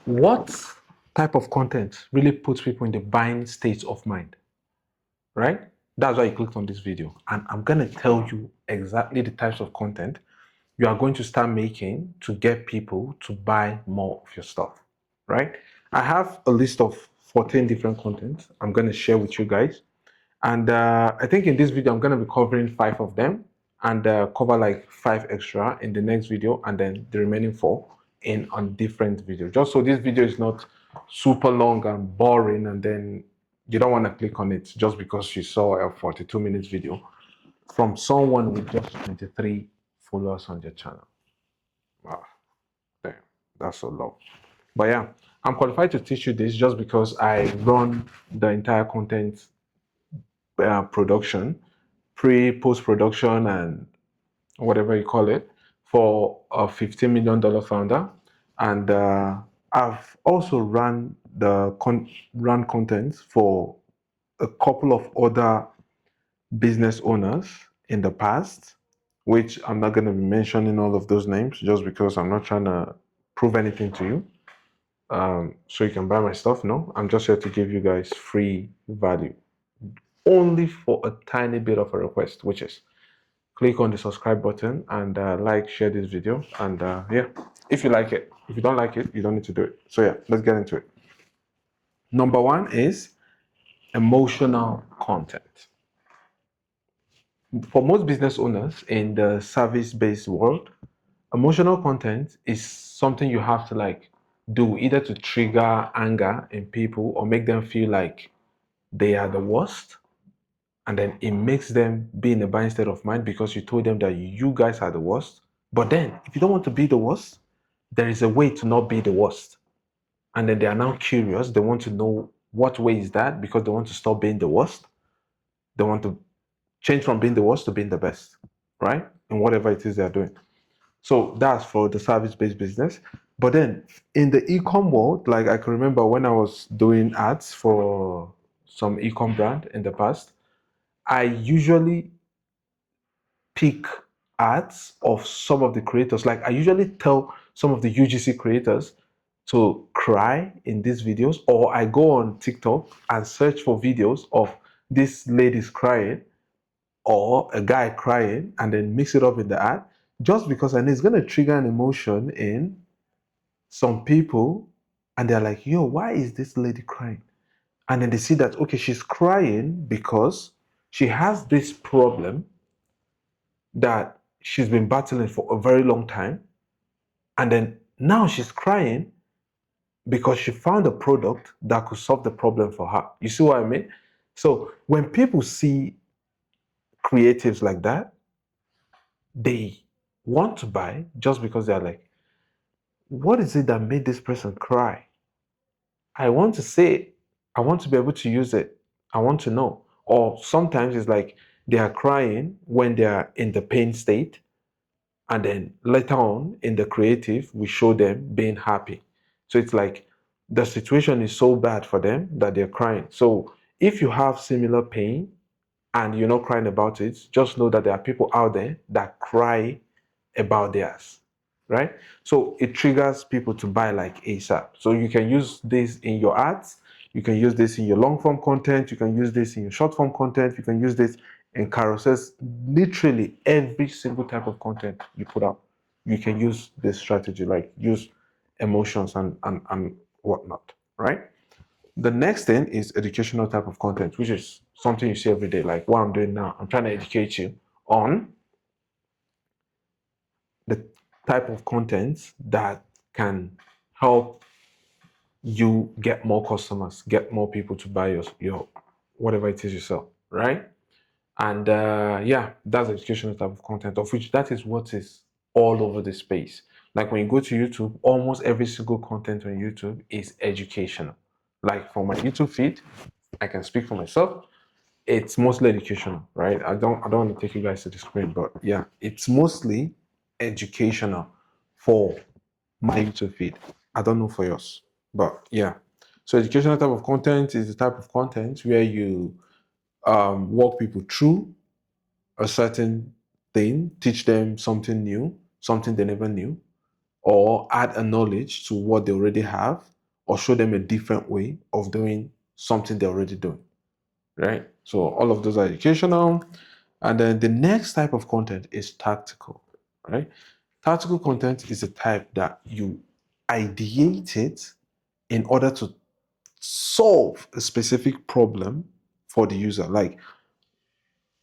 What type of content really puts people in the buying state of mind, right? That's why you clicked on this video. And I'm going to tell you exactly the types of content you are going to start making to get people to buy more of your stuff, right? I have a list of 14 different contents I'm going to share with you guys. And I think in this video, I'm going to be covering 5 of them and cover like 5 extra in the next video, and then the remaining 4 in on different video. Just so this video is not super long and boring, and then you don't want to click on it just because you saw a 42 minutes video from someone with just 23 followers on their channel. Wow, damn, that's so low. But yeah, I'm qualified to teach you this just because I run the entire content production, post production, and whatever you call it, for a $15 million founder. And I've also run content for a couple of other business owners in the past, which I'm not going to be mentioning all of those names just because I'm not trying to prove anything to you. So you can buy my stuff. No, I'm just here to give you guys free value, only for a tiny bit of a request, which is click on the subscribe button and like, share this video. And yeah, if you like it. If you don't like it, you don't need to do it. So yeah, let's get into it. Number 1 is emotional content. For most business owners in the service-based world, emotional content is something you have to like do either to trigger anger in people or make them feel like they are the worst, and then it makes them be in a buying state of mind because you told them that you guys are the worst. But then if you don't want to be the worst, there is a way to not be the worst, and then they are now curious. They want to know what way is that, because they want to stop being the worst. They want to change from being the worst to being the best, right, in whatever it is they're doing. So that's for the service-based business. But then in the e-com world, like I can remember when I was doing ads for some e-com brand in the past, I usually pick ads of some of the creators. Like I usually tell some of the UGC creators to cry in these videos, or I go on TikTok and search for videos of this ladies crying or a guy crying and then mix it up in the ad, just because I know it's going to trigger an emotion in some people, and they're like, yo, why is this lady crying? And then they see that, okay, she's crying because she has this problem that she's been battling for a very long time. And then now she's crying because she found a product that could solve the problem for her. You see what I mean? So when people see creatives like that, they want to buy just because they're like, what is it that made this person cry? I want to say, I want to be able to use it. I want to know. Or sometimes it's like they are crying when they are in the pain state, and then later on in the creative, we show them being happy. So it's like the situation is so bad for them that they're crying. So if you have similar pain and you're not crying about it, just know that there are people out there that cry about theirs, right? So it triggers people to buy like ASAP. So you can use this in your ads, you can use this in your long form content, you can use this in your short form content, you can use this in carousels. Literally every single type of content you put out, you can use this strategy, like use emotions and whatnot, right? The next thing is educational type of content, which is something you see every day, like what I'm doing now. I'm trying to educate you on the type of content that can help you get more customers, get more people to buy your whatever it is you sell, right? And yeah, that's educational type of content, of which that is what is all over the space. Like when you go to YouTube, almost every single content on YouTube is educational. Like for my YouTube feed, I can speak for myself. It's mostly educational, right? I don't want to take you guys to the screen, but yeah, it's mostly educational for my YouTube feed. I don't know for yours, but yeah. So educational type of content is the type of content where you walk people through a certain thing, teach them something new, something they never knew, or add a knowledge to what they already have, or show them a different way of doing something they're already doing, right? So all of those are educational. And then the next type of content is tactical, right? Tactical content is a type that you ideate it in order to solve a specific problem for the user. Like,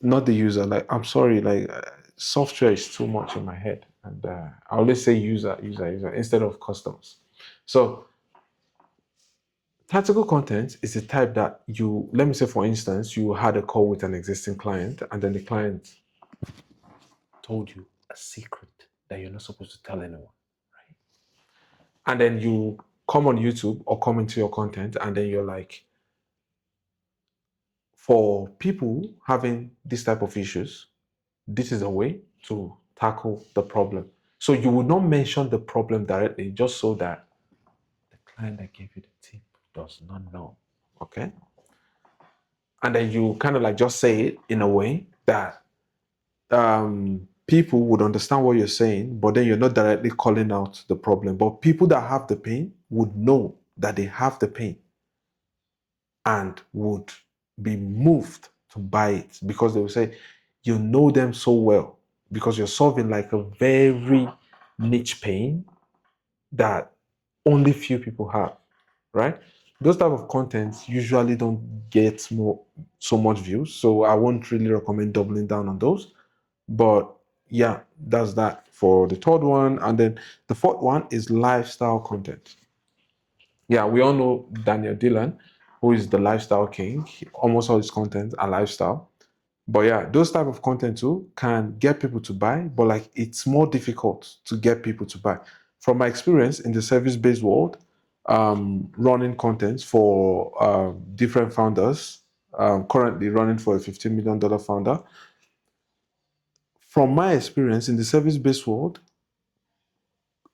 not the user, like, I'm sorry, like, software is too much in my head. And I always say user instead of customers. So tactical content is the type that you, let me say, for instance, you had a call with an existing client, and then the client told you a secret that you're not supposed to tell anyone, right? And then you come on YouTube or come into your content, and then you're like, for people having this type of issues, this is a way to tackle the problem. So you would not mention the problem directly, just so that the client that gave you the tip does not know. Okay. And then you kind of like just say it in a way that people would understand what you're saying, but then you're not directly calling out the problem. But people that have the pain would know that they have the pain and would be moved to buy it, because they will say, you know them so well, because you're solving like a very niche pain that only few people have, right? Those type of contents usually don't get so much views, so I won't really recommend doubling down on those. But yeah, that's that for the third one. And then the fourth one is lifestyle content. Yeah, we all know Daniel Dillon, who is the lifestyle king. Almost all his content are lifestyle. But yeah, those type of content too can get people to buy, but like it's more difficult to get people to buy. From my experience in the service-based world, running content for different founders, currently running for a $15 million founder. From my experience in the service-based world,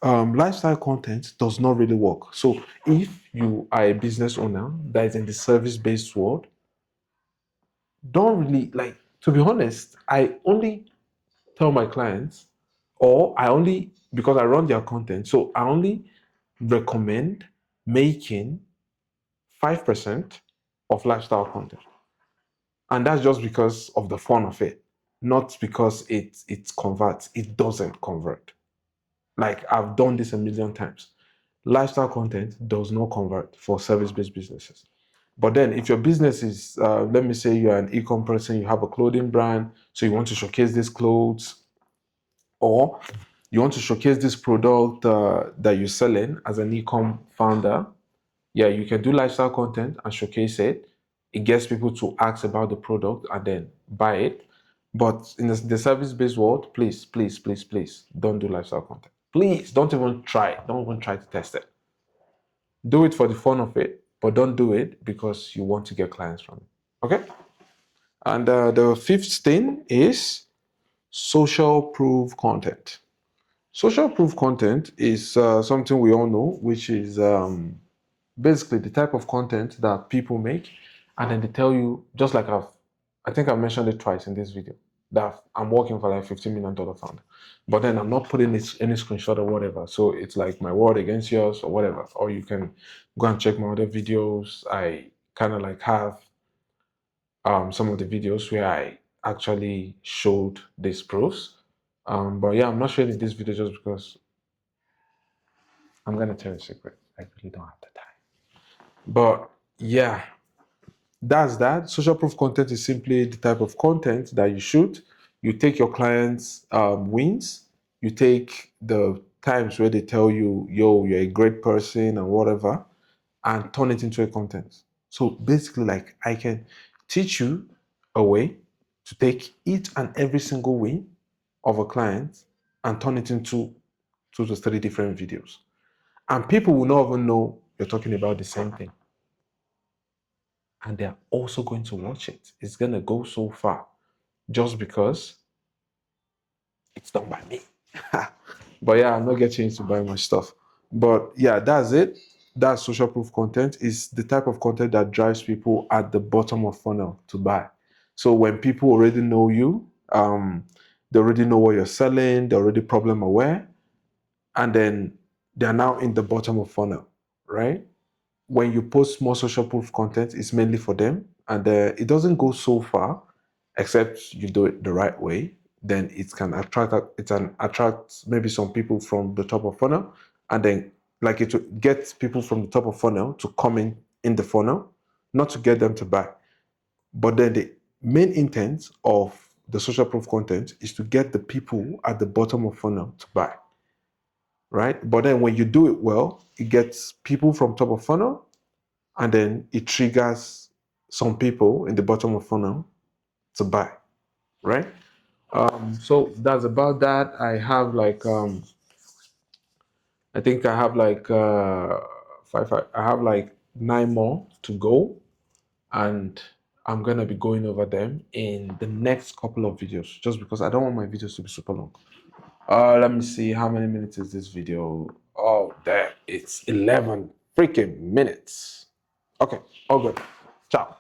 lifestyle content does not really work. So if you are a business owner that is in the service-based world, don't really like, to be honest, I only tell my clients, or I only, because I run their content, so I only recommend making 5% of lifestyle content. And that's just because of the fun of it, not because it converts. It doesn't convert. Like, I've done this a million times. Lifestyle content does not convert for service-based businesses. But then if your business is, let me say you're an e-com person, you have a clothing brand, so you want to showcase these clothes, or you want to showcase this product that you're selling as an e-com founder, yeah, you can do lifestyle content and showcase it. It gets people to ask about the product and then buy it. But in the service-based world, please, please, please, please don't do lifestyle content. Please don't even try. Don't even try to test it. Do it for the fun of it, but don't do it because you want to get clients from it. Okay? And the fifth thing is social proof content. Social proof content is something we all know, which is basically the type of content that people make, and then they tell you, just like I think I've mentioned it twice in this video, that I'm working for like $15 million founder, but then I'm not putting any screenshot or whatever. So it's like my word against yours or whatever. Or you can go and check my other videos. I kind of like have some of the videos where I actually showed these proofs. But yeah, I'm not showing this video just because I'm gonna tell you a secret. I really don't have the time. But yeah, that's that. Social proof content is simply the type of content that you shoot. You take your clients' wins, you take the times where they tell you, yo, you're a great person and whatever, and turn it into a content. So basically, like, I can teach you a way to take each and every single win of a client and turn it into 2 to 3 different videos. And people will not even know you're talking about the same thing. And they're also going to watch it. It's going to go so far just because it's done by me. But yeah, I'm not getting you to buy my stuff. But yeah, that's it. That social proof content is the type of content that drives people at the bottom of funnel to buy. So when people already know you, they already know what you're selling, they're already problem aware, and then they're now in the bottom of funnel, right? when you post more social proof content, it's mainly for them, and it doesn't go so far, except you do it the right way. Then it can attract maybe some people from the top of funnel, and then like it will get people from the top of funnel to come in the funnel, not to get them to buy. But then the main intent of the social proof content is to get the people at the bottom of funnel to buy, right? But then when you do it well, it gets people from top of funnel, and then it triggers some people in the bottom of funnel to buy, right? So that's about that. I have like I think I have like I have like 9 more to go, and I'm gonna be going over them in the next couple of videos, just because I don't want my videos to be super long. Let me see, how many minutes is this video? Oh, damn, it's 11 freaking minutes. Okay, all good. Ciao.